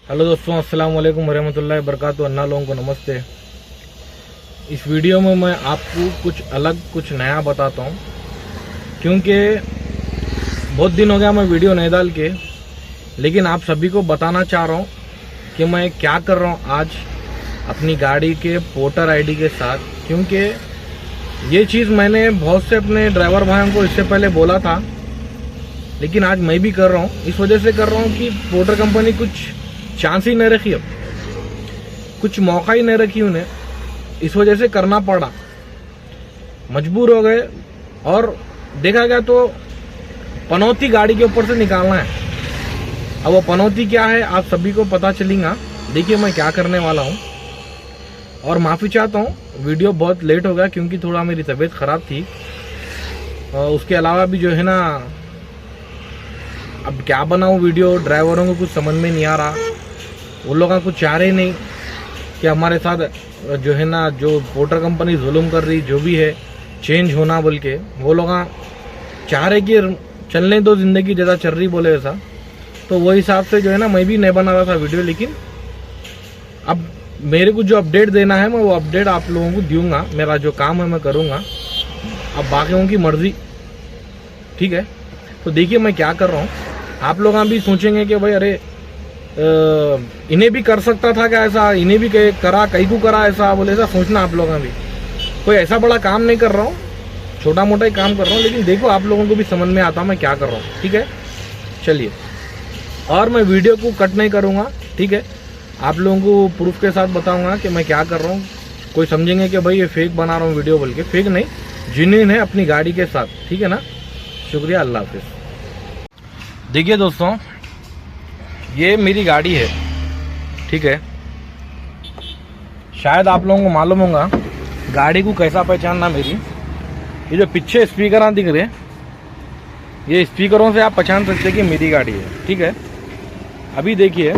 Hello दोस्तों, अस्सलाम वालेकुम रहमतुल्लाहि बरकातहू। अन्ना लोगों को नमस्ते। इस वीडियो में मैं आपको कुछ अलग कुछ नया बताता हूँ, क्योंकि बहुत दिन हो गया मैं वीडियो नहीं डाल के, लेकिन आप सभी को बताना चाह रहा हूँ कि मैं क्या कर रहा हूँ आज अपनी गाड़ी के वोटर आईडी के साथ। क्योंकि ये चीज़ मैंने बहुत से अपने ड्राइवर भाइयों को इससे पहले बोला था, लेकिन आज मैं भी कर रहा हूँ। इस वजह से कर रहा हूँ कि वोटर कंपनी कुछ चांस ही नहीं रखी, अब कुछ मौका ही नहीं रखी उन्हें, इस वजह से करना पड़ा, मजबूर हो गए। और देखा गया तो पनौती गाड़ी के ऊपर से निकालना है। अब वो पनौती क्या है आप सभी को पता चलेगा। देखिए मैं क्या करने वाला हूँ, और माफ़ी चाहता हूँ वीडियो बहुत लेट हो गया, क्योंकि थोड़ा मेरी तबीयत ख़राब थी। उसके अलावा भी जो है ना, अब क्या बनाऊँ वीडियो, ड्राइवरों को कुछ समझ में नहीं आ रहा। वो लोग कुछ चाह रहे नहीं कि हमारे साथ जो है ना, जो वोटर कंपनी जुल्म कर रही, जो भी है चेंज होना बोल के, वो लोग चाह रहे कि चलने दो, ज़िंदगी ज़्यादा चल रही बोले ऐसा। तो वो हिसाब से जो है ना, मैं भी नहीं बना रहा था वीडियो। लेकिन अब मेरे को जो अपडेट देना है, मैं वो अपडेट आप लोगों को दूंगा। मेरा जो काम है मैं करूँगा, अब बाकियों की मर्जी, ठीक है। तो देखिए मैं क्या कर रहा हूँ। आप लोग भी सोचेंगे कि भाई अरे इन्हें भी कर सकता था क्या ऐसा, इन्हें भी करा, कहीं को करा ऐसा बोले, ऐसा सोचना आप लोग भी। कोई ऐसा बड़ा काम नहीं कर रहा हूँ, छोटा मोटा ही काम कर रहा हूँ, लेकिन देखो आप लोगों को भी समझ में आता मैं क्या कर रहा हूँ, ठीक है। चलिए, और मैं वीडियो को कट नहीं करूँगा, ठीक है। आप लोगों को प्रूफ के साथ बताऊँगा कि मैं क्या कर रहा हूँ। कोई समझेंगे कि भाई ये फेक बना रहा हूँ वीडियो बोल के, फेक नहीं, जेन्युइन है अपनी गाड़ी के साथ, ठीक है ना। शुक्रिया, अल्लाह हाफिज़। देखिए दोस्तों, ये मेरी गाड़ी है, ठीक है। शायद आप लोगों को मालूम होगा गाड़ी को कैसा पहचानना मेरी। ये जो पीछे स्पीकर दिख रहे, ये स्पीकरों से आप पहचान सकते हैं कि मेरी गाड़ी है, ठीक है। अभी देखिए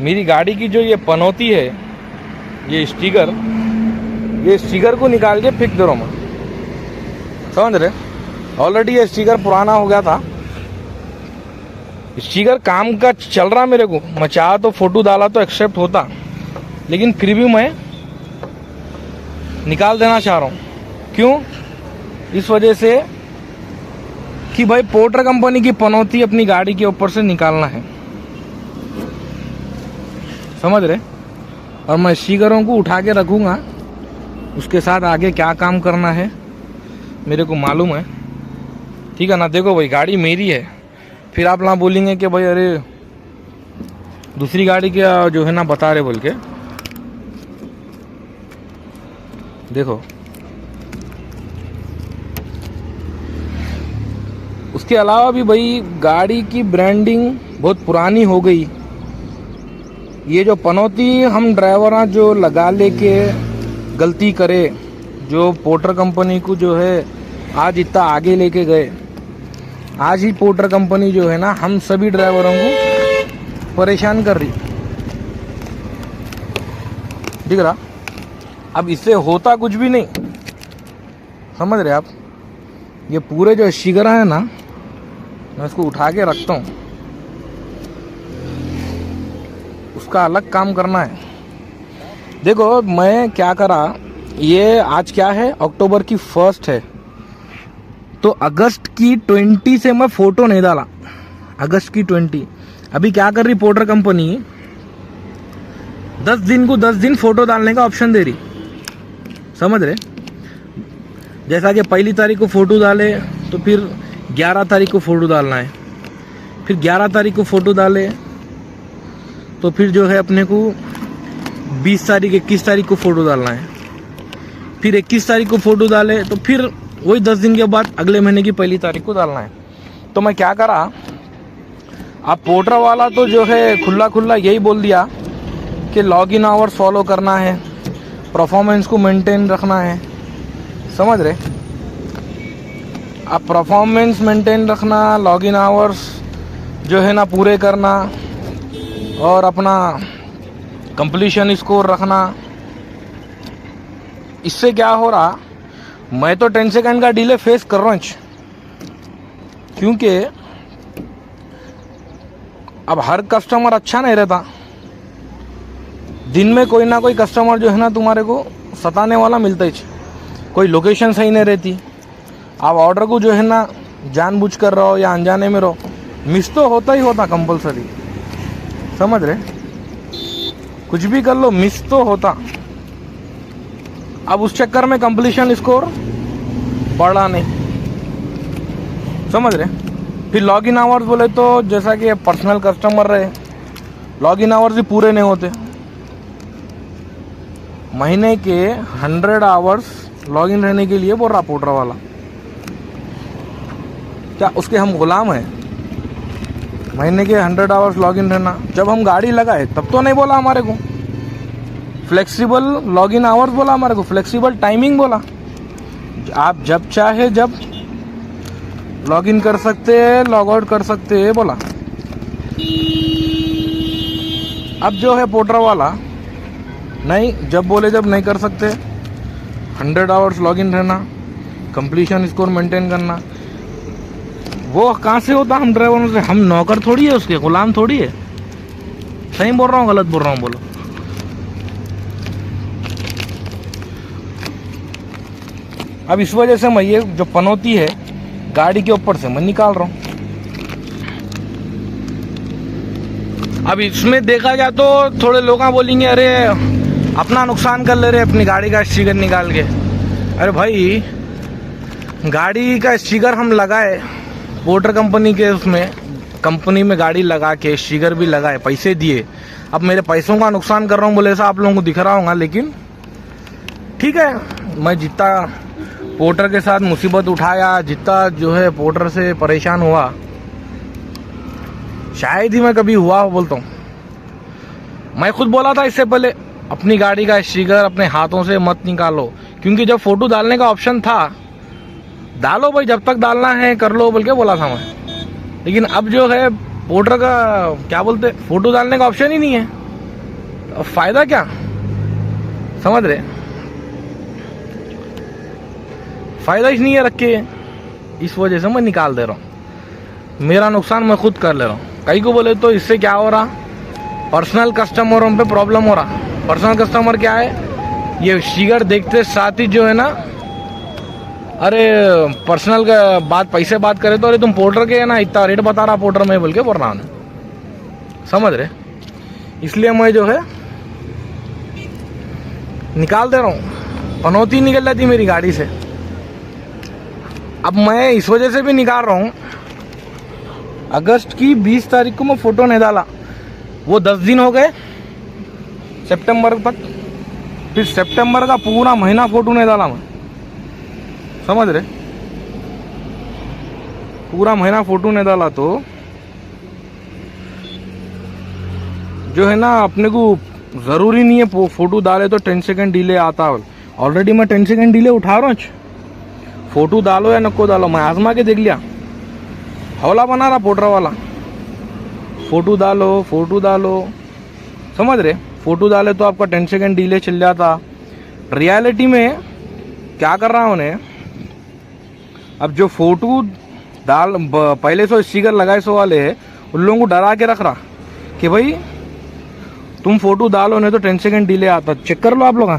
मेरी गाड़ी की जो ये पनौती है, ये स्टिकर को निकाल के फेंक दे रहा हूँ मैं, समझ रहे। ऑलरेडी ये स्टिकर पुराना हो गया था, स्टिकर काम का चल रहा मेरे को। मैं चाहा तो फोटो डाला तो एक्सेप्ट होता, लेकिन फिर भी मैं निकाल देना चाह रहा हूँ। क्यों? इस वजह से कि भाई पोर्टर कंपनी की पनौती अपनी गाड़ी के ऊपर से निकालना है, समझ रहे। और मैं स्टिकरों को उठा के रखूँगा, उसके साथ आगे क्या काम करना है मेरे को मालूम है, ठीक है ना। देखो भाई गाड़ी मेरी है, फिर आप ना बोलेंगे कि भाई अरे दूसरी गाड़ी क्या जो है ना बता रहे बोल के। देखो, उसके अलावा भी भाई गाड़ी की ब्रांडिंग बहुत पुरानी हो गई। ये जो पनौती हम ड्राइवर जो लगा लेके गलती करे, जो पोर्टर कंपनी को जो है आज इतना आगे लेके गए, आज ही पोर्टर कंपनी जो है ना हम सभी ड्राइवरों को परेशान कर रही, दिख रहा। अब इससे होता कुछ भी नहीं, समझ रहे आप। ये पूरे जो स्टिकर है ना, मैं इसको उठा के रखता हूँ, उसका अलग काम करना है। देखो मैं क्या करा, ये आज क्या है, अक्टूबर की 1 है, तो अगस्त की 20 से मैं फोटो नहीं डाला। अगस्त की 20 अभी क्या कर रही पोर्टर कंपनी, 10 दिन को 10 दिन फोटो डालने का ऑप्शन दे रही, समझ रहे। जैसा कि 1 तारीख को फोटो डाले तो फिर 11 तारीख को फोटो डालना है, फिर 11 तारीख को फोटो डाले तो फिर जो है अपने को 20 तारीख 21 तारीख को फोटो डालना है, फिर 21 तारीख को फोटो डाले तो फिर वही 10 दिन के बाद अगले महीने की 1 तारीख को डालना है। तो मैं क्या करा, आप पोर्टर वाला तो जो है खुला यही बोल दिया कि लॉग इन आवर्स फॉलो करना है, परफॉर्मेंस को मेंटेन रखना है, समझ रहे। आप परफॉर्मेंस मेंटेन रखना, लॉग इन आवर्स जो है ना पूरे करना, और अपना कंप्लीशन स्कोर रखना। इससे क्या हो रहा, मैं तो 10 सेकंड का डिले फेस कर रहा हूँ, क्योंकि अब हर कस्टमर अच्छा नहीं रहता, दिन में कोई ना कोई कस्टमर जो है ना तुम्हारे को सताने वाला मिलता ही। कोई लोकेशन सही नहीं रहती, आप ऑर्डर को जो है ना जानबूझ कर रहो या अनजाने में रहो, मिस तो होता ही होता कंपलसरी, समझ रहे, कुछ भी कर लो मिस तो होता। अब उस चक्कर में कंप्लीशन स्कोर बढ़ा नहीं, समझ रहे। फिर लॉग इन आवर्स बोले तो जैसा कि पर्सनल कस्टमर रहे, लॉग इन आवर्स भी पूरे नहीं होते। महीने के 100 आवर्स लॉग इन रहने के लिए बोल रहा पोर्टर वाला, क्या उसके हम गुलाम हैं? महीने के 100 आवर्स लॉग इन रहना, जब हम गाड़ी लगाए तब तो नहीं बोला हमारे को। फ्लेक्सिबल लॉग इन आवर्स बोला हमारे को, फ्लेक्सिबल टाइमिंग बोला, आप जब चाहे जब लॉग इन कर सकते हैं, लॉग आउट कर सकते हैं बोला। अब जो है पोर्टर वाला नहीं, जब बोले जब नहीं कर सकते। 100 आवर्स लॉग इन रहना, कंप्लीशन स्कोर मेंटेन करना, वो कहाँ से होता हम ड्राइवरों से? हम नौकर थोड़ी है उसके, गुलाम थोड़ी है। सही बोल रहा हूँ गलत बोल रहा हूँ बोलो? अब इस वजह से मैं ये जो पनौती है गाड़ी के ऊपर से मैं निकाल रहा हूँ। अब इसमें देखा जाए तो थोड़े लोग बोलेंगे अरे अपना नुकसान कर ले रहे अपनी गाड़ी का स्टिकर निकाल के। अरे भाई गाड़ी का स्टिकर हम लगाए पोर्टर कंपनी के, उसमें कंपनी में गाड़ी लगा के स्टिकर भी लगाए, पैसे दिए। अब मेरे पैसों का नुकसान कर रहा हूँ बोले ऐसा आप लोगों को दिख रहा होगा, लेकिन ठीक है, मैं जितना पोर्टर के साथ मुसीबत उठाया, जितना जो है पोर्टर से परेशान हुआ, शायद ही मैं कभी हुआ बोलता हूँ। मैं खुद बोला था इससे पहले अपनी गाड़ी का स्टिकर अपने हाथों से मत निकालो, क्योंकि जब फोटो डालने का ऑप्शन था, डालो भाई जब तक डालना है कर लो बोल के बोला था मैं। लेकिन अब जो है पोर्टर का क्या बोलते, फोटो डालने का ऑप्शन ही नहीं है, अब फायदा क्या? समझ रहे, फायदा ही नहीं है रखे। इस वजह से मैं निकाल दे रहा हूँ, मेरा नुकसान मैं खुद कर ले रहा हूँ। कई को बोले तो इससे क्या हो रहा, पर्सनल कस्टमरों पे प्रॉब्लम हो रहा। पर्सनल कस्टमर क्या है, ये स्टिकर देखते साथ ही जो है ना, अरे पर्सनल का बात पैसे बात करे तो अरे तुम पोर्टर के है ना, इतना रेट बता रहा पोर्टर में बोल के बोल रहा हूँ, समझ रहे। इसलिए मैं जो है निकाल दे रहा हूँ, पनौती निकल जाती मेरी गाड़ी से। अब मैं इस वजह से भी निकाल रहा हूँ, अगस्त की 20 तारीख को मैं फोटो नहीं डाला, वो 10 दिन हो गए सितंबर तक, फिर सितंबर का पूरा महीना फोटो नहीं डाला मैं, समझ रहे, पूरा महीना फोटो नहीं डाला। तो जो है ना अपने को जरूरी नहीं है फोटो डाले तो 10 सेकंड डिले आता। ऑलरेडी मैं 10 सेकंड डिले उठा रहा हूँ, फोटो डालो या नको डालो, मैं आजमा के देख लिया, हौला बना रहा पोर्टर वाला, फोटो डालो, समझ रहे। फोटो डाले तो आपका 10 सेकंड डिले चल जाता। रियलिटी में क्या कर रहा हूँ उन्हें, अब जो फोटो डाल पहले से स्टिकर लगाए सो वाले है, उन लोगों को डरा के रख रहा कि भाई तुम फोटो डालो नहीं तो 10 सेकंड डिले आता। चेक कर लो आप लोग,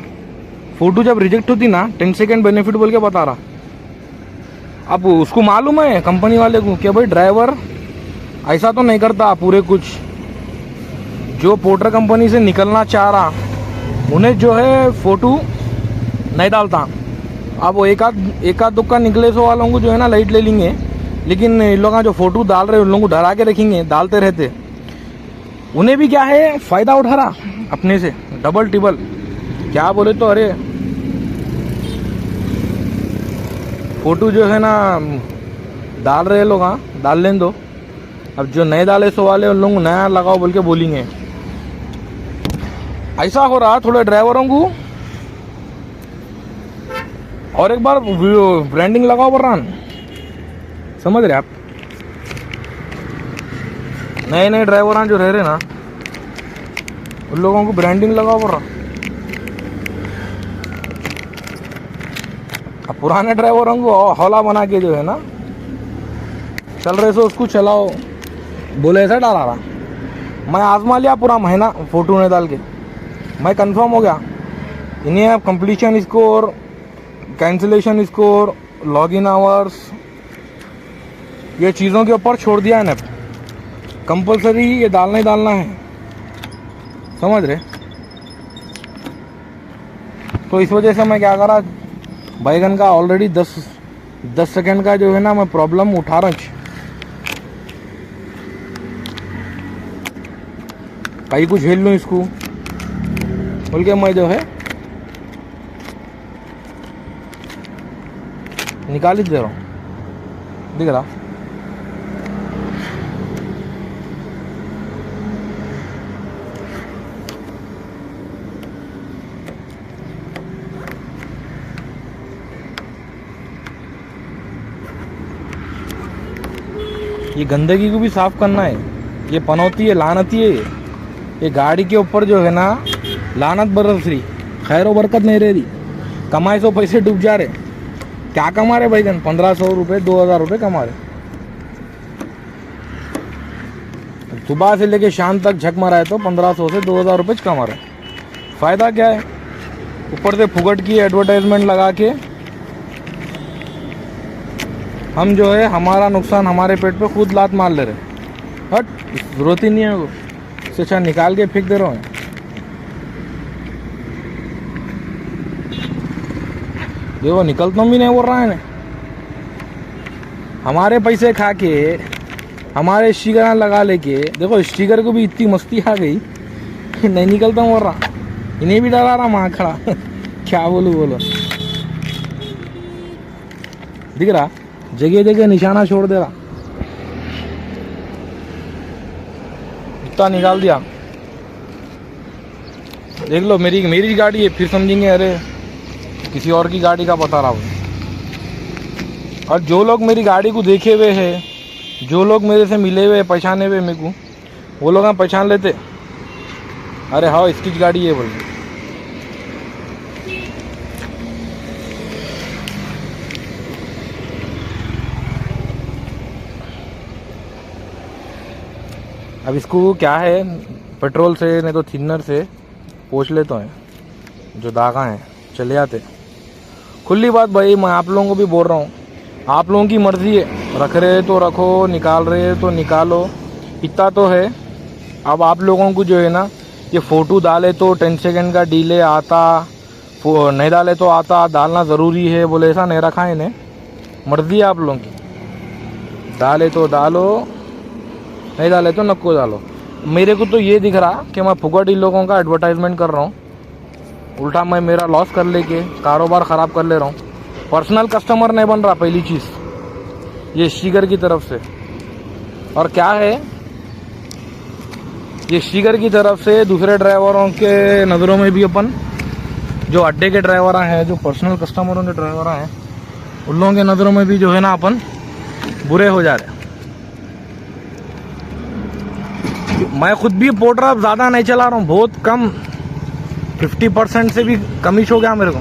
फोटो जब रिजेक्ट होती ना 10 सेकंड बेनिफिट बोल के बता रहा। अब उसको मालूम है कंपनी वाले को कि भाई ड्राइवर ऐसा तो नहीं करता पूरे, कुछ जो पोर्टर कंपनी से निकलना चाह रहा उन्हें जो है फोटो नहीं डालता। अब वो एक आध दुक्का निकले सो वालों को जो है ना लाइट ले लेंगे, लेकिन इन लोग जो फोटो डाल रहे उन लोगों को डरा के रखेंगे, डालते रहते। उन्हें भी क्या है फायदा उठा रहा अपने से डबल टिबल। क्या बोले तो अरे फोटो जो है ना डाल रहे लोग, हाँ डाल लें दो, अब जो नए डाले सो वाले उन लोगों को नया लगाओ बोल के बोलेंगे। ऐसा हो रहा थोड़े ड्राइवरों को। और एक बार ब्रांडिंग लगाओ बोल रहा, समझ रहे आप। नए ड्राइवर जो रह रहे ना उन लोगों को ब्रांडिंग लगाओ बोल रहा। अब पुराने ड्राइवरों को हौला बना के जो है ना चल रहे सो उसको चलाओ बोले ऐसा डाला रहा। मैं आजमा लिया पूरा महीना फ़ोटो नहीं डाल के, मैं कंफर्म हो गया। इन्हें completion score, cancellation score, login hours, ये चीज़ों के ऊपर छोड़ दिया है ना, कंपलसरी ये डालना ही डालना है, समझ रहे। तो इस वजह से मैं क्या करा, बैगन का ऑलरेडी 10 सेकंड का जो है ना मैं प्रॉब्लम उठा रहा हूँ। कहीं कुछ झेल लूँ इसको बोल के मैं जो है निकाल ही दे रहा हूँ, दिख रहा। ये गंदगी को भी साफ करना है, ये पनौती है, लानती है, ये गाड़ी के ऊपर जो है ना लानत बरस रही, खैर बरकत नहीं रह रही। कमाए सो पैसे डूब जा रहे, क्या कमा रहे बैगन, 1500 रुपये 2000 रुपये कमा रहे। सुबह से लेके शाम तक झक मारा है तो 1500 से 2000 रुपये कमा रहे, फ़ायदा क्या है। ऊपर से फुगट की एडवर्टाइजमेंट लगा के हम जो है हमारा नुकसान हमारे पेट पे खुद लात मार ले रहे। हट, ज़रूरत ही नहीं है वो, इससे अच्छा निकाल के फेंक दे रहा हूँ। देखो निकलता भी नहीं बोल रहा है ना, हमारे पैसे खा के हमारे स्टिकर लगा लेके, देखो स्टिकर को भी इतनी मस्ती आ गई नहीं निकलता बोल रहा, इन्हें भी डरा रहा माँ खड़ा क्या बोलो। दिख रहा, जगह जगह निशाना छोड़ दे रहा, इतना निकाल दिया। देख लो मेरी गाड़ी है, फिर समझेंगे अरे किसी और की गाड़ी का बता रहा हूँ। और जो लोग मेरी गाड़ी को देखे हुए हैं, जो लोग मेरे से मिले हुए पहचाने हुए मेरे को, वो लोग पहचान लेते, अरे हाँ इसकी गाड़ी है बोल। अब इसको क्या है, पेट्रोल से नहीं तो थिनर से पोंछ लेते हैं, जो दागा हैं चले जाते। खुली बात भाई, मैं आप लोगों को भी बोल रहा हूँ, आप लोगों की मर्ज़ी है, रख रहे तो रखो, निकाल रहे तो निकालो, इतना तो है। अब आप लोगों को जो है ना, ये फ़ोटो डाले तो 10 सेकंड का डिले आता, नहीं डाले तो आता, डालना ज़रूरी है बोले, ऐसा नहीं रखा है इन्हें, मर्ज़ी है आप लोगों की, डाले तो डालो, नहीं डाले तो नको डालो। मेरे को तो ये दिख रहा कि मैं फुकट इन लोगों का एडवर्टाइजमेंट कर रहा हूँ, उल्टा मैं मेरा लॉस कर लेके कारोबार ख़राब कर ले रहा हूँ। पर्सनल कस्टमर नहीं बन रहा पहली चीज़, ये स्टिकर की तरफ से। और क्या है, ये स्टिकर की तरफ से दूसरे ड्राइवरों के नज़रों में भी अपन, जो अड्डे के ड्राइवर हैं, जो पर्सनल कस्टमरों के ड्राइवर हैं, उन लोगों के नज़रों में भी जो है ना अपन बुरे हो जा रहे। मैं खुद भी पोर्टर अब ज़्यादा नहीं चला रहा हूँ, बहुत कम, 50% से भी कमी हो गया मेरे को,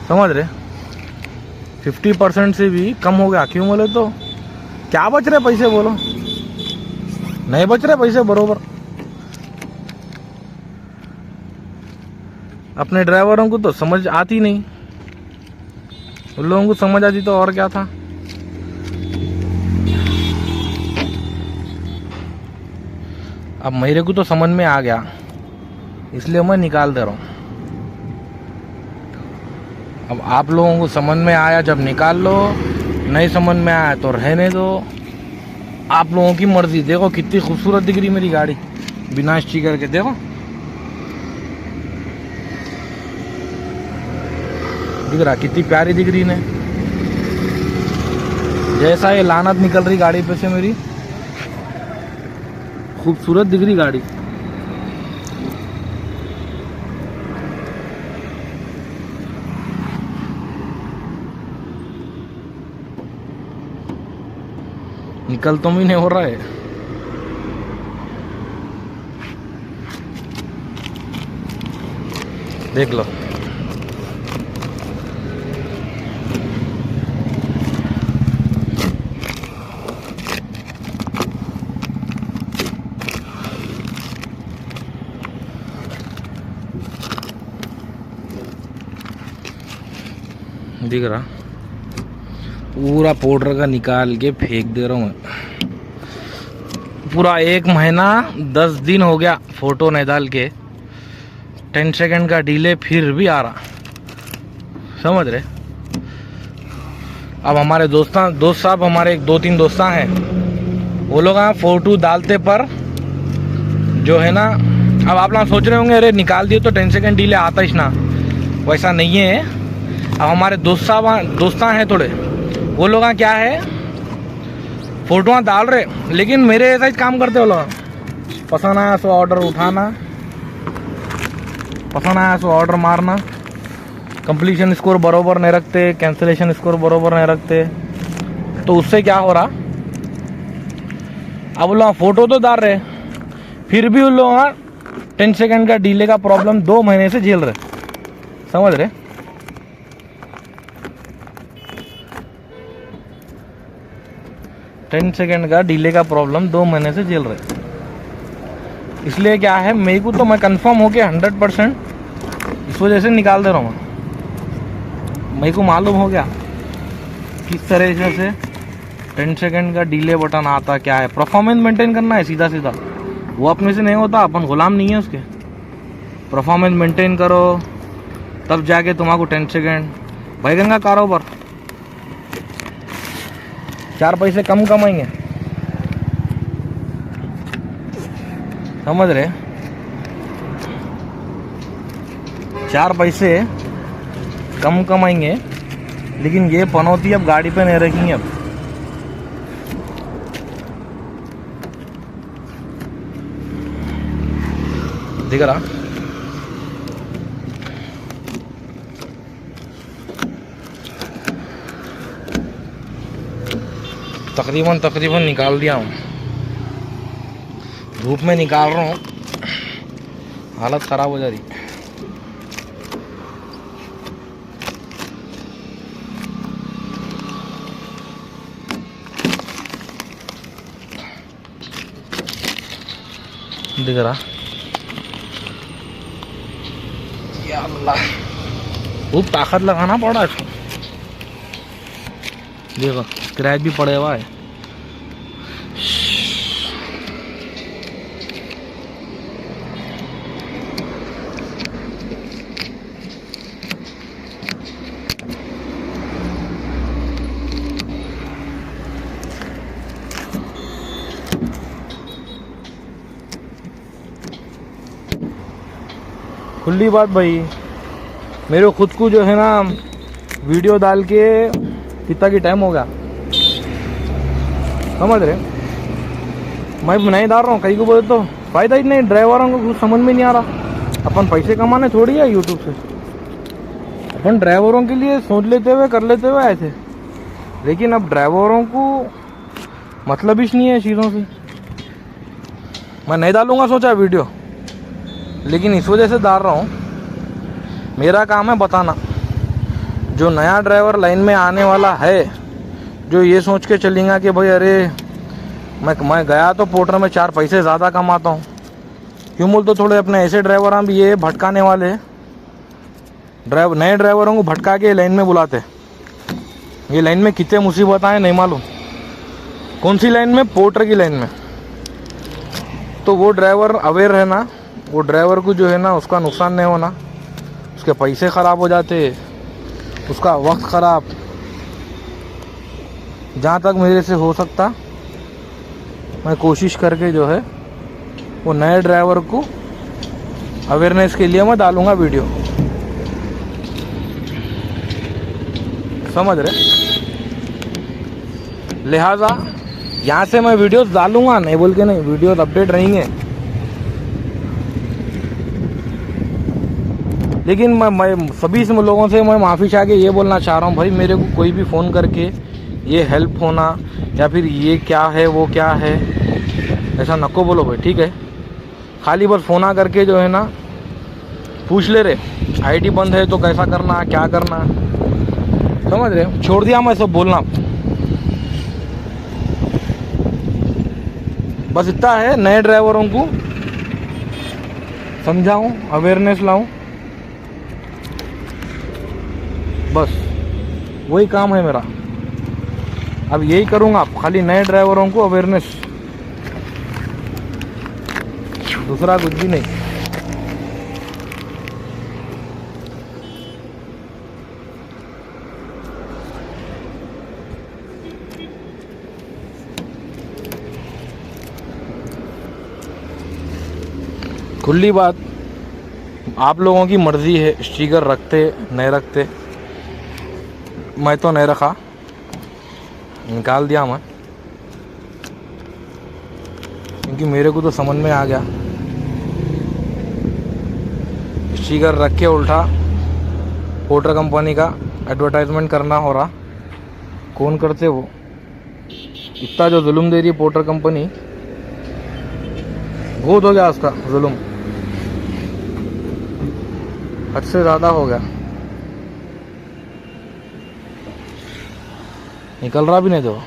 समझ रहे, 50% से भी कम हो गया। क्यों बोले तो क्या बच रहे पैसे, बोलो नहीं बच रहे पैसे बरोबर। अपने ड्राइवरों को तो समझ आती नहीं, उन लोगों को समझ आती तो और क्या था। अब मेरे को तो समझ में आ गया, इसलिए मैं निकाल दे रहा हूँ। अब आप लोगों को समझ में आया जब निकाल लो, नहीं समझ में आया तो रहने दो, आप लोगों की मर्जी। देखो कितनी खूबसूरत दिख रही मेरी गाड़ी बिना स्टिकर के, देखो दिख रहा, कितनी प्यारी दिख रही ने। जैसा ये लानत निकल रही गाड़ी पे से मेरी, खूबसूरत दिख रही गाड़ी। निकल तो भी नहीं हो रहा है। देख लो, दिख रहा, पूरा पाउडर का निकाल के फेंक दे रहा हूँ मैं। पूरा 1 महीना 10 दिन हो गया फोटो नहीं डाल के, 10 सेकंड का डिले फिर भी आ रहा, समझ रहे। अब हमारे दोस्त साहब, हमारे 2-3 दोस्त हैं, वो लोग फोटो डालते पर जो है ना, अब आप लोग सोच रहे होंगे अरे निकाल दिए तो 10 सेकंड डिले आता ही ना, वैसा नहीं है। अब हमारे दोस्त हैं थोड़े, वो लोग क्या है फोटो डाल रहे, लेकिन मेरे ऐसा ही काम करते वो लोग। पसंद आया सो ऑर्डर उठाना, पसंद आया सो ऑर्डर मारना, कंप्लीशन स्कोर बरोबर नहीं रखते, कैंसिलेशन स्कोर बरोबर नहीं रखते। तो उससे क्या हो रहा, अब वो लोग फोटो तो डाल रहे, फिर भी उन लोग 10 सेकंड का डिले का प्रॉब्लम 2 महीने से झेल रहे, समझ रहे। टेन सेकेंड का डिले का प्रॉब्लम 2 महीने से झेल रहे। इसलिए क्या है, मेरे को तो मैं कंफर्म हो गया 100%, इस वजह से निकाल दे रहा हूँ। मेरे को मालूम हो गया किस तरह से 10 सेकेंड का डिले बटन आता क्या है। परफॉर्मेंस मेंटेन करना है सीधा सीधा, वो अपने से नहीं होता, अपन गुलाम नहीं है उसके। परफॉर्मेंस मेंटेन करो तब जाके तुम्हारा 10 सेकेंड। बैगन का कारोबार 4 पैसे कम कमाएंगे, समझ रहे। 4 पैसे कम कमाएंगे, लेकिन ये पनौती अब गाड़ी पे नहीं रखेंगे। अब दिख रहा, तकरीबन निकाल दिया हूँ, धूप में निकाल रहा हूँ, हालत ख़राब हो जा रही। दिख रहा, या अल्लाह, खूब ताकत लगाना पड़ा इसको। देखो क्रैच भी पड़े हुआ है। खुली बात भाई, मेरे खुद को जो है ना वीडियो डाल के कितना की टाइम हो गया, समझ रहे। मैं नहीं डाल रहा हूँ, कहीं को बोले तो फायदा ही नहीं, ड्राइवरों को कुछ समझ में नहीं आ रहा। अपन पैसे कमाने थोड़ी है यूट्यूब से, अपन ड्राइवरों के लिए सोच लेते हुए कर लेते हुए आए थे, लेकिन अब ड्राइवरों को मतलब ही नहीं है चीज़ों से। मैं नहीं डालूंगा सोचा वीडियो, लेकिन इस वजह से डाल रहा हूँ। मेरा काम है बताना, जो नया ड्राइवर लाइन में आने वाला है, जो ये सोच के चलेगा कि भाई अरे मैं गया तो पोर्टर में 4 पैसे ज़्यादा कमाता हूँ, क्यों बोल तो थोड़े अपने ऐसे ड्राइवर भी ये भटकाने वाले नए ड्राइवरों को भटका के लाइन में बुलाते। ये लाइन में कितने मुसीबत आए नहीं मालूम। कौन सी लाइन में? पोर्टर की लाइन में। तो वो ड्राइवर अवेयर रहना, वो ड्राइवर को जो है ना उसका नुकसान नहीं होना, उसके पैसे ख़राब हो जाते, उसका वक्त ख़राब। जहाँ तक मेरे से हो सकता मैं कोशिश करके जो है वो नए ड्राइवर को अवेयरनेस के लिए मैं डालूँगा वीडियो, समझ रहे। लिहाजा यहाँ से मैं वीडियोस डालूँगा, नहीं बोल के नहीं, वीडियोस अपडेट रहेंगे। लेकिन मैं सभी लोगों से मैं माफ़ी चाह के ये बोलना चाह रहा हूँ, भाई मेरे को कोई भी फ़ोन करके ये हेल्प होना या फिर ये क्या है वो क्या है ऐसा नको बोलो भाई, ठीक है। खाली बस फ़ोन करके जो है ना पूछ ले रहे आईडी बंद है तो कैसा करना क्या करना, समझ रहे। छोड़ दिया मैं सब बोलना, बस इतना है। नए ड्राइवरों को समझाऊं, अवेयरनेस लाऊं, बस वही काम है मेरा। अब यही करूँगा, खाली नए ड्राइवरों को अवेयरनेस, दूसरा कुछ भी नहीं। खुली बात, आप लोगों की मर्ज़ी है स्टिकर रखते नहीं रखते। मैं तो नहीं रखा, निकाल दिया मैं, क्योंकि मेरे को तो समझ में आ गया स्टिकर रख के उल्टा पोर्टर कंपनी का एडवर्टाइजमेंट करना हो रहा। कौन करते वो? इतना जो जुल्म दे रही है पोर्टर कंपनी, बहुत हो गया उसका जुल्म, हद से ज़्यादा हो गया। निकल रहा भी नहीं तो,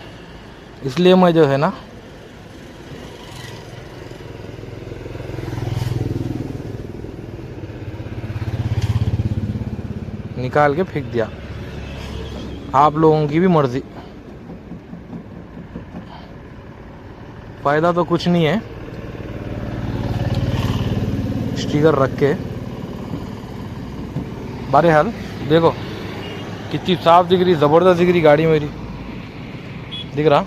इसलिए मैं जो है ना निकाल के फेंक दिया। आप लोगों की भी मर्जी, फायदा तो कुछ नहीं है स्टिकर रख के। बहरहाल देखो कितनी साफ दिख रही, ज़बरदस्त दिख रही गाड़ी मेरी, दिख रहा?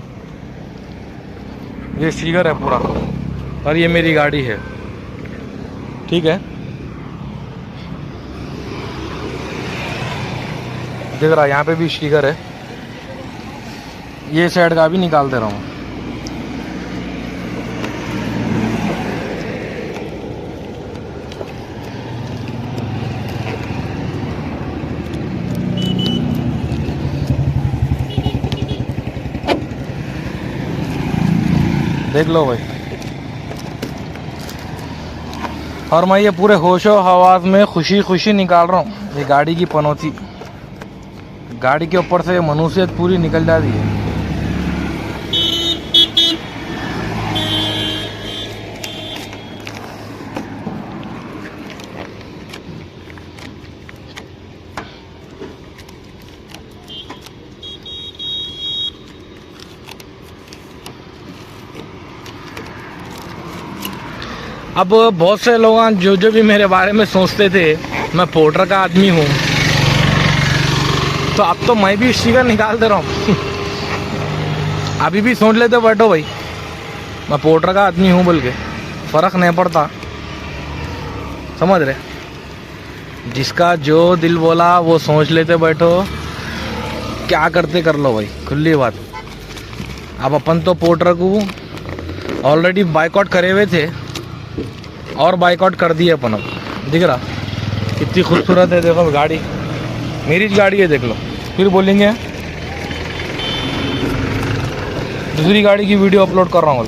ये स्टिकर है पूरा, और ये मेरी गाड़ी है, ठीक है? दिख रहा, यहाँ पे भी स्टिकर है। ये साइड का भी निकाल दे रहा हूँ। देख लो भाई, और मैं ये पूरे होशो हवास में खुशी खुशी निकाल रहा हूँ। ये गाड़ी की पनौती, गाड़ी के ऊपर से मनुष्यत पूरी निकल जाती है। अब बहुत से लोग जो भी मेरे बारे में सोचते थे मैं पोर्टर का आदमी हूँ, तो अब तो मैं भी स्टिकर निकाल दे रहा हूँ। अभी भी सोच लेते बैठो भाई मैं पोर्टर का आदमी हूँ बोल के, फ़र्क नहीं पड़ता, समझ रहे? जिसका जो दिल बोला वो सोच लेते बैठो, क्या करते कर लो भाई, खुली बात। अब अपन तो पोर्टर को ऑलरेडी बाइकआउट करे हुए थे और बाइकआउट कर दिए अपन। अब दिख रहा कितनी खूबसूरत है, देखो गाड़ी मेरी गाड़ी है, देख लो। फिर बोलेंगे दूसरी गाड़ी की वीडियो अपलोड कर रहा हूँ।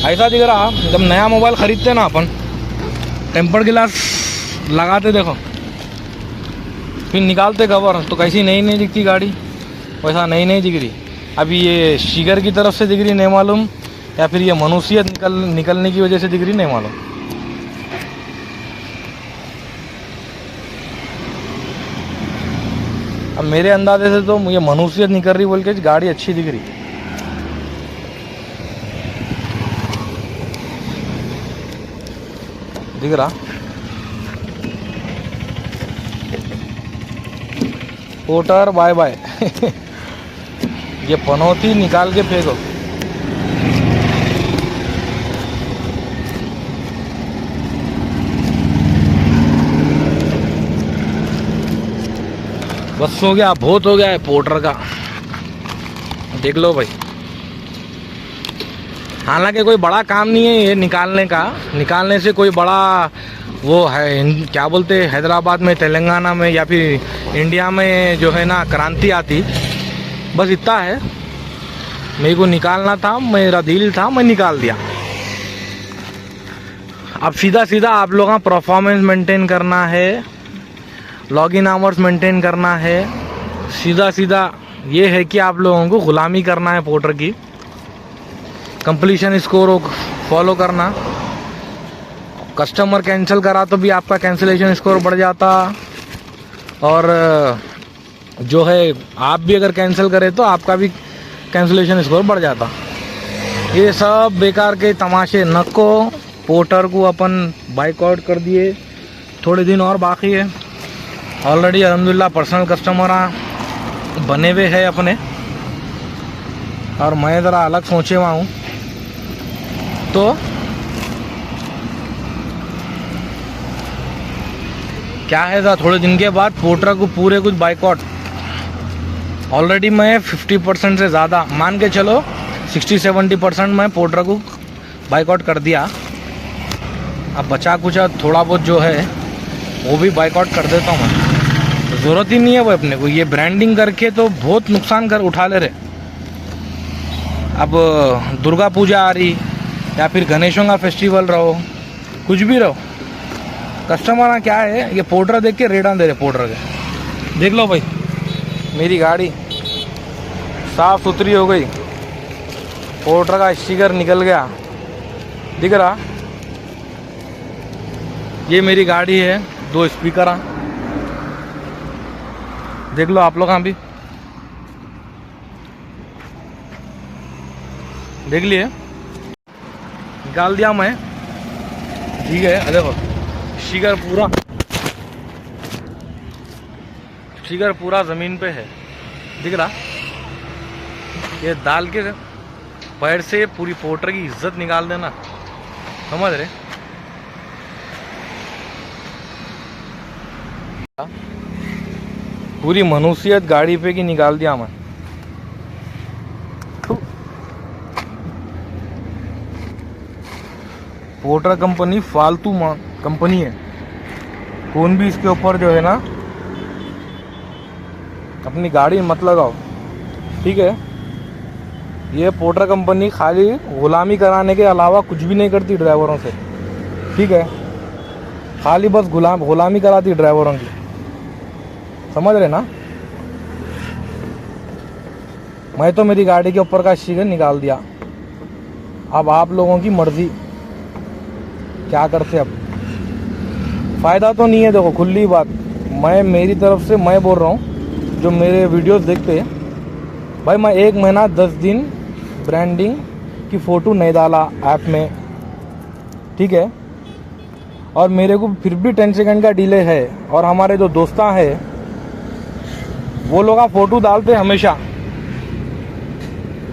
ऐसा दिख रहा जब नया मोबाइल ख़रीदते ना अपन, टेम्पर्ड ग्लास लगाते देखो, फिर निकालते कवर तो कैसी नई नई दिखती गाड़ी, वैसा नई नई दिख रही। अभी ये शिगर की तरफ से दिख रही नहीं मालूम, या फिर ये मनुष्यत निकलने की वजह से दिख रही नहीं मालूम। अब मेरे अंदाजे से तो मुझे मनुष्यत निकल रही बोल के गाड़ी अच्छी दिख रही। दिख रहा पोर्टर बाय बाय। ये पनौती निकाल के फेंको। बस हो गया, बहुत हो गया है पोर्टर का, देख लो भाई। हालांकि कोई बड़ा काम नहीं है ये निकालने का, निकालने से कोई बड़ा वो है क्या बोलते हैदराबाद में, तेलंगाना में या फिर इंडिया में जो है ना क्रांति आती, बस इतना है। मेरे को निकालना था, मेरा दिल था, मैं निकाल दिया। अब सीधा सीधा आप लोगों का परफॉर्मेंस मेंटेन करना है, लॉगिन आवर्स मेंटेन करना है, सीधा सीधा ये है कि आप लोगों को गुलामी करना है पोर्टर की, कंप्लीशन स्कोर फॉलो करना। कस्टमर कैंसिल करा तो भी आपका कैंसिलेशन स्कोर बढ़ जाता, और जो है आप भी अगर कैंसिल करें तो आपका भी कैंसिलेशन स्कोर बढ़ जाता। ये सब बेकार के तमाशे नको। पोर्टर को अपन बाइकआउट कर दिए, थोड़े दिन और बाकी है। ऑलरेडी अल्हम्दुलिल्लाह पर्सनल कस्टमर बने हुए हैं अपने, और मैं ज़रा अलग सोचे हुआ हूँ। तो क्या है ज़रा थोड़े दिन के बाद पोर्टर को पूरे कुछ बाइकआउट। ऑलरेडी मैं 50% से ज़्यादा मान के चलो 60-70% मैं पोर्टर को बाइकआउट कर दिया। अब बचा कुचा थोड़ा बहुत जो है वो भी बाइकआउट कर देता हूँ मैं। ज़रूरत ही नहीं है वो अपने को, ये ब्रांडिंग करके तो बहुत नुकसान कर उठा ले रहे। अब दुर्गा पूजा आ रही या फिर गणेशों का फेस्टिवल रहो, कुछ भी रहो, कस्टमर क्या है ये पोर्टर देख के रेडान दे रहे। पोर्टर के देख लो भाई, मेरी गाड़ी साफ़ सुथरी हो गई, पोर्टर का स्टिकर निकल गया, दिख रहा। ये मेरी गाड़ी है, 2 स्पीकर देख लो आप लोग, हाँ भी देख लिए, निकाल दिया मैं, ठीक है। देखो स्टिकर पूरा ज़मीन पे है, दिख रहा। ये डाल के पैर से पूरी पोर्टर की इज्जत निकाल देना, समझ रहे। पूरी मनुष्यत गाड़ी पे की निकाल दिया मैं। पोर्टर कंपनी फालतू कंपनी है, कौन भी इसके ऊपर जो है ना अपनी गाड़ी मत लगाओ, ठीक है। ये पोर्टर कंपनी खाली गुलामी कराने के अलावा कुछ भी नहीं करती ड्राइवरों से, ठीक है। खाली बस गुलामी कराती ड्राइवरों की, समझ रहे ना। मैं तो मेरी गाड़ी के ऊपर का स्टिकर निकाल दिया, अब आप लोगों की मर्जी क्या करते। अब फ़ायदा तो नहीं है, देखो खुली बात, मैं मेरी तरफ से मैं बोल रहा हूँ, जो मेरे वीडियोस देखते हैं भाई, मैं 1 महीना 10 दिन ब्रांडिंग की फ़ोटो नहीं डाला ऐप में, ठीक है। और मेरे को फिर भी 10 सेकंड का डिले है, और हमारे जो दोस्ता है वो लोग फ़ोटो डालते हमेशा,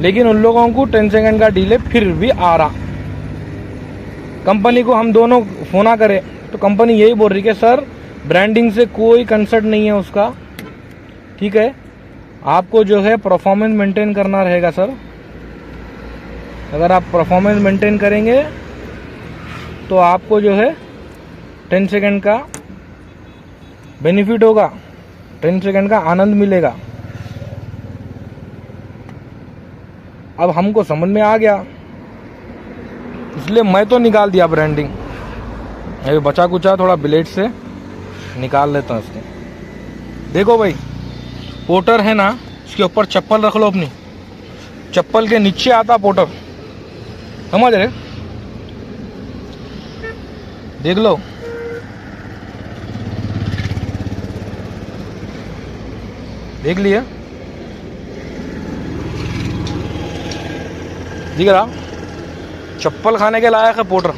लेकिन उन लोगों को 10 सेकंड का डिले फिर भी आ रहा। कंपनी को हम दोनों फ़ोन करें तो कंपनी यही बोल रही है सर ब्रांडिंग से कोई कंसर्ट नहीं है उसका, ठीक है। आपको जो है परफॉर्मेंस मेंटेन करना रहेगा सर। अगर आप परफॉर्मेंस मेंटेन करेंगे तो आपको जो है 10 सेकंड का बेनिफिट होगा, 10 सेकंड का आनंद मिलेगा। अब हमको समझ में आ गया, इसलिए मैं तो निकाल दिया ब्रांडिंग। अभी बचा कुचा थोड़ा ब्लेड से निकाल लेता हूँ इसके। देखो भाई, पोर्टर है ना, इसके ऊपर चप्पल रख लो अपनी, चप्पल के नीचे आता पोर्टर, समझ रहे। देख लो, देख लिया, दिख रहा, चप्पल खाने के लायक है पोर्टर,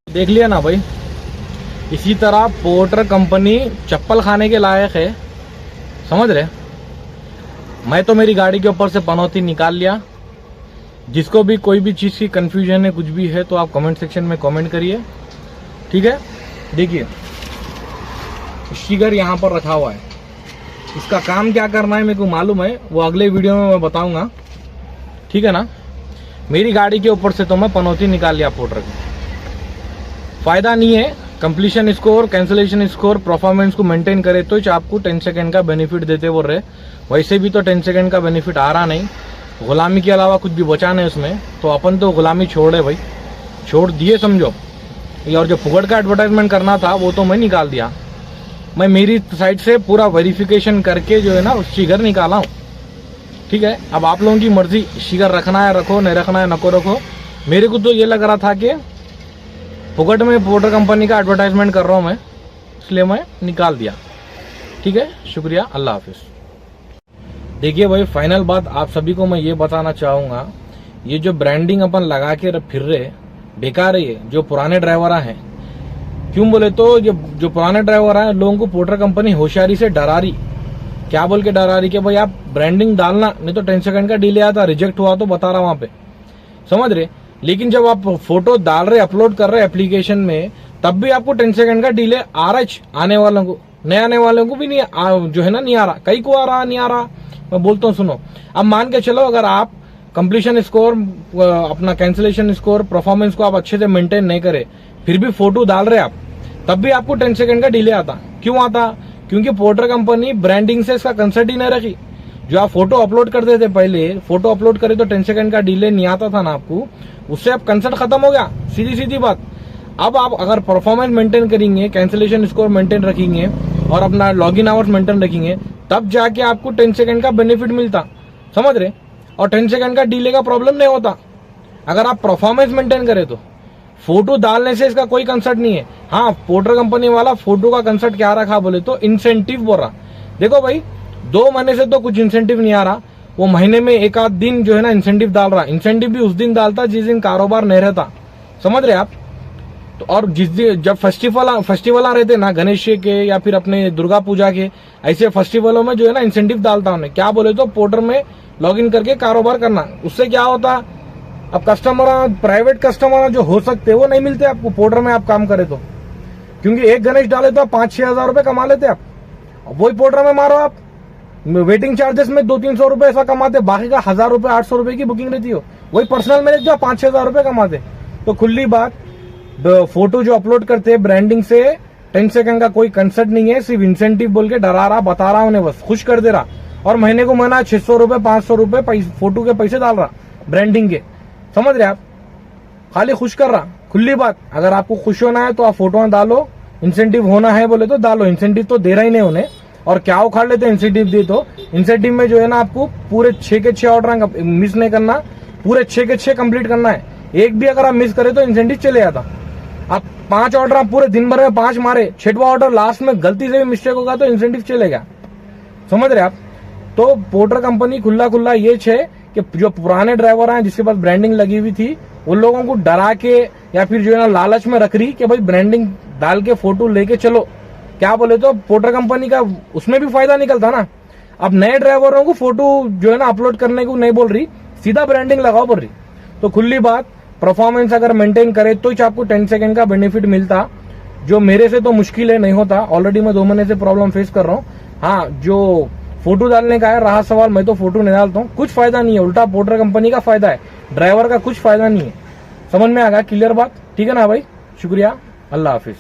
देख लिया ना भाई। इसी तरह पोर्टर कंपनी चप्पल खाने के लायक है, समझ रहे। मैं तो मेरी गाड़ी के ऊपर से पनौती निकाल लिया। जिसको भी कोई भी चीज़ की कन्फ्यूजन है, कुछ भी है, तो आप कमेंट सेक्शन में कमेंट करिए, ठीक है। देखिए स्टिकर यहाँ पर रखा हुआ है, इसका काम क्या करना है मेरे को मालूम है, वो अगले वीडियो में मैं बताऊंगा, ठीक है ना। मेरी गाड़ी के ऊपर से तो मैं पनौती निकाल लिया पोर्टर की, फ़ायदा नहीं है। Completion score, cancellation score, performance को मेंटेन करे तो आपको 10 सेकंड का बेनिफिट देते बोल रहे। वैसे भी तो 10 सेकंड का बेनिफिट आ रहा नहीं, गुलामी के अलावा कुछ भी बचा नहीं उसमें, तो अपन तो गुलामी छोड़े भाई, छोड़ दिए समझो। और जो फुगड़ का एडवर्टाइजमेंट करना था वो तो मैं निकाल दिया। मैं मेरी साइड से पूरा वेरिफिकेशन करके जो है ना स्टिकर निकाला हूँ, ठीक है। अब आप लोगों की मर्जी, स्टिकर रखना है रखो, नहीं रखना है नको रखो। मेरे को तो ये लग रहा था कि फुकट में पोर्टर कंपनी का एडवर्टाइजमेंट कर रहा हूँ मैं, इसलिए मैं निकाल दिया। ठीक है, शुक्रिया, अल्लाह हाफिज। देखिए भाई, फाइनल बात आप सभी को मैं ये बताना चाहूँगा, ये जो ब्रांडिंग अपन लगा के फिर रहे बेकार है। ये जो पुराने ड्राइवर हैं, क्यों बोले तो जो पुराने ड्राइवर हैं, लोगों को पोर्टर कंपनी होशियारी से डरा रही। क्या बोल के डरा रही कि भाई आप ब्रांडिंग डालना, नहीं तो 10 सेकंड का डिले आता, रिजेक्ट हुआ तो बता रहा वहां पे, समझ रहे। लेकिन जब आप फोटो डाल रहे, अपलोड कर रहे एप्लीकेशन में, तब भी आपको 10 सेकंड का डिले आ रहा है। आने वालों को, नए आने वालों को भी नहीं जो है ना, नहीं आ रहा। कई को आ रहा, नहीं आ रहा, मैं बोलता हूँ सुनो। अब मान के चलो, अगर आप कंप्लीशन स्कोर, अपना कैंसिलेशन स्कोर, परफॉर्मेंस को आप अच्छे से मेंटेन नहीं करे, फिर भी फोटो डाल रहे आप, तब भी आपको 10 सेकंड का डिले आता। क्यों आता? क्योंकि पोर्टर कंपनी ब्रांडिंग से इसका कंसर्ट ही नहीं रखी। जो आप फोटो अपलोड करते थे पहले, फोटो अपलोड करे तो 10 सेकंड का डिले नहीं आता था ना आपको, उससे अब कंसर्ट खत्म हो गया, सीधी सीधी बात। अब आप अगर परफॉर्मेंस मेंटेन करेंगे, कैंसिलेशन स्कोर मेंटेन रखेंगे और अपना लॉगिन आवर्स मेंटेन रखेंगे, तब जाके आपको 10 सेकंड का बेनिफिट मिलता, समझ रहे। और 10 सेकंड का डिले का प्रॉब्लम नहीं होता अगर आप परफॉर्मेंस मेंटेन करें तो। फोटो डालने से इसका कोई कंसर्ट नहीं है। हाँ, पोर्टर कंपनी वाला फोटो का कंसर्ट क्या रखा बोले तो इंसेंटिव बोल रहा। देखो भाई, 2 महीने से तो कुछ इंसेंटिव नहीं आ रहा, वो महीने में एक आध दिन जो है ना इंसेंटिव डाल रहा। इंसेंटिव भी उस दिन डालता जिस दिन कारोबार नहीं रहता, समझ रहे आप। तो और जिस दिन जब फेस्टिवल रहते ना, गणेश के या फिर अपने दुर्गा पूजा के, ऐसे फेस्टिवलों में जो है ना इंसेंटिव डालता उन्हें। क्या बोले तो पोर्टर में लॉग इन करके कारोबार करना। उससे क्या होता, अब कस्टमर, प्राइवेट कस्टमर जो हो सकते वो नहीं मिलते आपको पोर्टर में आप काम करे तो, क्योंकि एक गणेश डाले तो आप 5-6 हजार रुपए कमा लेते आप। वही पोर्टर में मारो आप, वेटिंग चार्जेस में 200-300 रुपए ऐसा कमाते, बाकी का 1000 रुपए 800 रुपए की बुकिंग रहती हो। वही पर्सनल मैनेज जो 5-6 हजार रुपए कमाते। तो खुली बात, फोटो जो अपलोड करते हैं ब्रांडिंग से 10 सेकंड का कोई कंसर्ट नहीं है, सिर्फ इंसेंटिव बोल के डरा रहा, बता रहा उन्हें, बस खुश कर दे रहा। और महीने को महीना 600 रुपए 500 रुपए फोटो के पैसे डाल रहा ब्रांडिंग के, समझ रहे आप, खाली खुश कर रहा। खुली बात, अगर आपको खुश होना है तो आप फोटो डालो, इंसेंटिव होना है बोले तो डालो। इंसेंटिव तो दे रहा ही नहीं उन्हें, और क्या उखाड़ लेते इंसेंटिव दे तो। इंसेंटिव में जो है ना आपको पूरे 6 के 6 ऑर्डर मिस नहीं करना, पूरे 6 के 6 कंप्लीट करना है। एक भी अगर आप मिस करे तो इंसेंटिव चले जाता। आप 5 ऑर्डर आप पूरे दिन भर में 5 मारे, 6वां ऑर्डर लास्ट में गलती से भी मिस्टेक होगा तो इंसेंटिव चलेगा, समझ रहे आप। तो पोर्टर कंपनी खुला ये है कि जो पुराने ड्राइवर हैं जिसके पास ब्रांडिंग लगी हुई थी, उन लोगों को डरा के या फिर जो है ना लालच में रख रही कि भाई ब्रांडिंग डाल के फोटो लेके चलो। क्या बोले तो पोर्टर कंपनी का उसमें भी फायदा निकलता ना। अब नए ड्राइवरों को फोटो जो है ना अपलोड करने को नहीं बोल रही, सीधा ब्रांडिंग लगाओ बोल रही। तो खुली बात, परफॉर्मेंस अगर मेंटेन करे तो ही आपको 10 सेकंड का बेनिफिट मिलता, जो मेरे से तो मुश्किल है, नहीं होता। ऑलरेडी मैं 2 महीने से प्रॉब्लम फेस कर रहा हूँ। हाँ, जो फोटो डालने का है रहा सवाल, मैं तो फोटो नहीं डालता हूँ, कुछ फायदा नहीं है, उल्टा पोर्टर कंपनी का फायदा है, ड्राइवर का कुछ फायदा नहीं है। समझ में आ गया? क्लियर बात, ठीक है ना भाई? शुक्रिया, अल्लाह हाफिज।